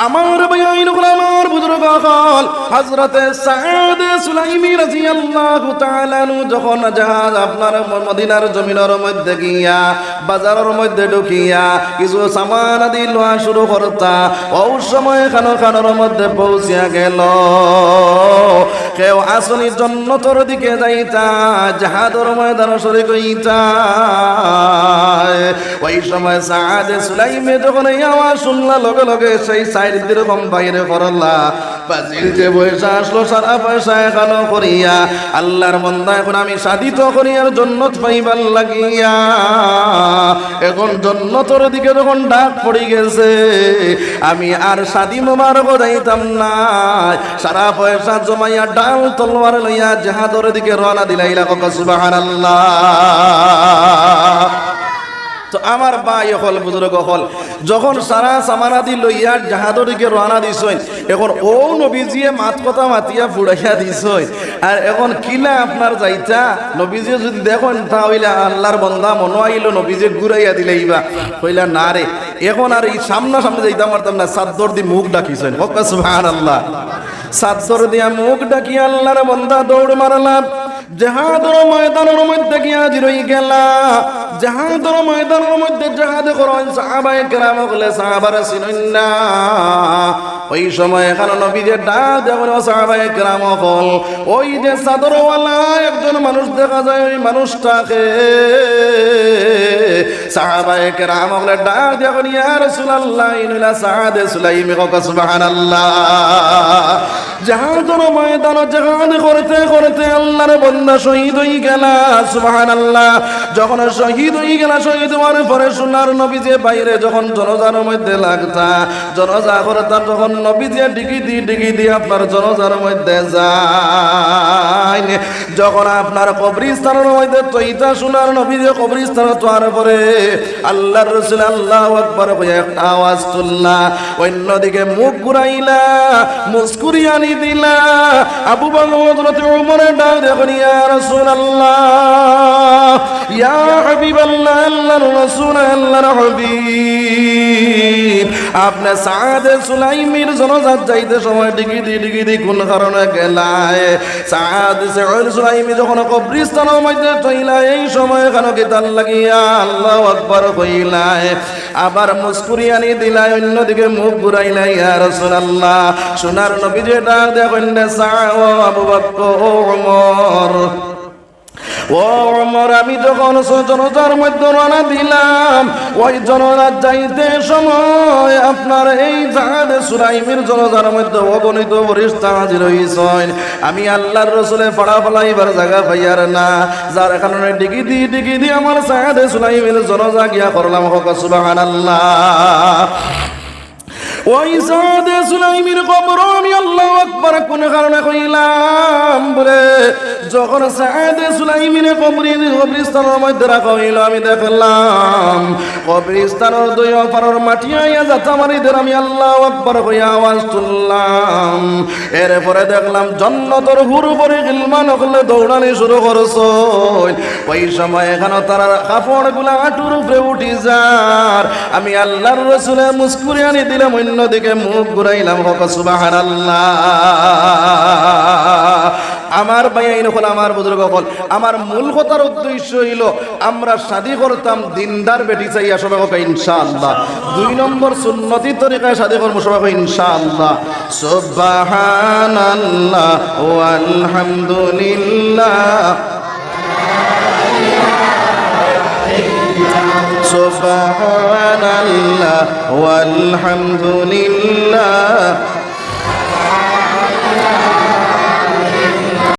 আমার ভাইয়াইন আমার বুজুর্গ হল হযরতে সাদ সুলাইমি রাদিয়াল্লাহু তাআলা আনহু যখন জাহাজ আপনার মদিনার জমিনের মধ্যে গিয়া বাজারের মধ্যে ঢুকিয়া কিছু সামান আদি লওয়া শুরু করতা ওই সময় খানোর মধ্যে পৌঁছিয়া গেল কেউ আসনি জান্নাতের দিকে যাইতা জাহাজের ময়দান শরীক হইতা ওই সময় সাদ সুলাইমি যখন এই আওয়াজ শুনলা লগে লগে সেই সাইড দিরকম বাইরে করলা বাজির যে পয়সা আসলো সারা পয়সা এখানো করিয়া আল্লাহর বান্দা এখন আমি সাধিত করিয়ার জান্নাত পাইবার লাগিয়া এখন জান্নাতের দিকে যখন ডাক পড়ে গেছে আমি আর শাদি মোবারক যাইতাম না সারা পয়সা জমাইয়া ডাল তলোয়ার লইয়া জাহাজের দিকে রওনা দিলাইলা সুবহানাল্লাহ। তো আমার ভাই হল বুজুর্গ হল যখন সারা সামানাদি লইয়া জাহাজের দিকে রওনা দিছই এখন ও নবীজিয়ে মাত কথা মাতিয়া ফুড়াইয়া দিছই আর এখন কিলা আপনার যাইতা নবীজিয়ে যদি দেখেন তাহলে আল্লাহর বান্দা মনে আইলো নবীজিয়ে ঘুরাইয়া দিলেইবা কইলা না রে এখন আর এই সামনে যাইতাম পারতাম না চাদর দিয়ে মুখ ডাকিছেন সুবহানাল্লাহ। চাদর দিয়া মুখ ডাকি আল্লাহর বান্দা দৌড় মারলাম জাহাজের ময়দানের মধ্যে গিয়া জিরই গেলা জাহাজের ময়দানের মধ্যে জাহাজে করেন সাহাবায়ে কেরাম হলে সাহাবারা চিনেন না ওই সময় এখানে নবীদের ডাক দেওয়া সাহাবায়ে কেরাম হল ওই যে চাদরওয়ালা একজন মানুষ দেখা যায় ওই মানুষটাকে সাহাবায়ে কেরাম হলে ডাক দেওয়া ইয়া রাসূলুল্লাহ ইনলা সাদ সুলাইমি সুবহানাল্লাহ। জাহাজের ময়দান জাহাজ করতে করতে আল্লাহর বান্দা শহীদ হয়ে গেলা সুবহানাল্লাহ। যখন শহীদ হয়ে গেলা শহীদ হওয়ার পরে সোনার নবী যে বাইরে যখন জনজার মধ্যে লাগতা জনজা করতা যখন নবী যে ডিগি দি আপনার জনজার মধ্যে যায় যখন আপনার কবরস্থানের মধ্যে তৈতা সোনার নবী যে কবরস্থানে তোয়ার পরে আল্লাহর রাসূল আল্লাহু আকবার কইয়া আওয়াজ তুললা অন্যদিকে মুখ ঘুরাইলা মুস্কুরিয়ানি দিলা আবু বকর হযরত ওমরের ডাক দেখুন ইয়া রাসূলুল্লাহ ইয়া হাবিবাল্লাহ আল্লাহর রাসূল আল্লাহর হাবিব আপনি সাদ সুলাইমির জানাজাত যাইতে সময় ডিগি দি কোন কারণে গেলায় সাদ সুলাইমি যখন কবরস্থানের মধ্যে তৈলা এই সময় কেন গিতাল লাগিয়া আল্লাহু আকবার কইলায় আবার মুস্কুরিয়ানি দিলাই অন্যদিকে মুখ ঘুরাইলা ইয়া রাসূলুল্লাহ সোনার নবী যে ডাক দেখেন আবু বকর ওমর ও ওমর আমি যখন জনতার মধ্যে রওনা দিলাম ওই জনতার যাইতে সময় আপনার এই জাহাজে সুলাইমির জনতার মধ্যে অগণিত ফেরেশতা হাজির হইছেন আমি আল্লাহর রাসূলের ফাড়া ফলাইবার জায়গা পাইয়ার না যার কারণে ডিগি দি আমার জাহাজে সুলাইমির জনতা গিয়া করলাম সুবহানাল্লাহ। ওই সাদ সুলাইমির কবর আমি আল্লাহু আকবার কোন কারণে কইলাম বলে যখন সাদ সুলাইমির কবরস্থানের মধ্যে রাখা হইল আমি দেখলাম কবরস্থানের দুই পারের মাটি আইয়া যাতা মারিদের আমি আল্লাহু আকবার কইয়া আওয়াজ তুললাম এরপরে দেখলাম জান্নাতের হুর উপরে গিলমান হলে দৌড়ানি শুরু করছে ওই সময় এখানে তারা কাপড়গুলা আঁটুর উপরে উঠি যার আমি আল্লাহর রাসূলের মুস্কুরিয়ানি দিলাম অন্যদিকে মুখ ঘুরাইলাম সুবহানাল্লাহ। আমার ভাইয়াইন হল আমার বুজুর্গ হল আমার মূল কথার উদ্দেশ্য হইল আমরা শাদী করতাম দিনদার বেটি চাইয়া সবাই হোক ইনশাআল্লাহ। 2 নম্বর সুন্নতি তরিকায় শাদী করব সবাই হোক ইনশাআল্লাহ। সুবহানাল্লাহ ওয়ালহামদুলিল্লাহ সুবহানাল্লাহ ওয়ালহামদুলিল্লাহ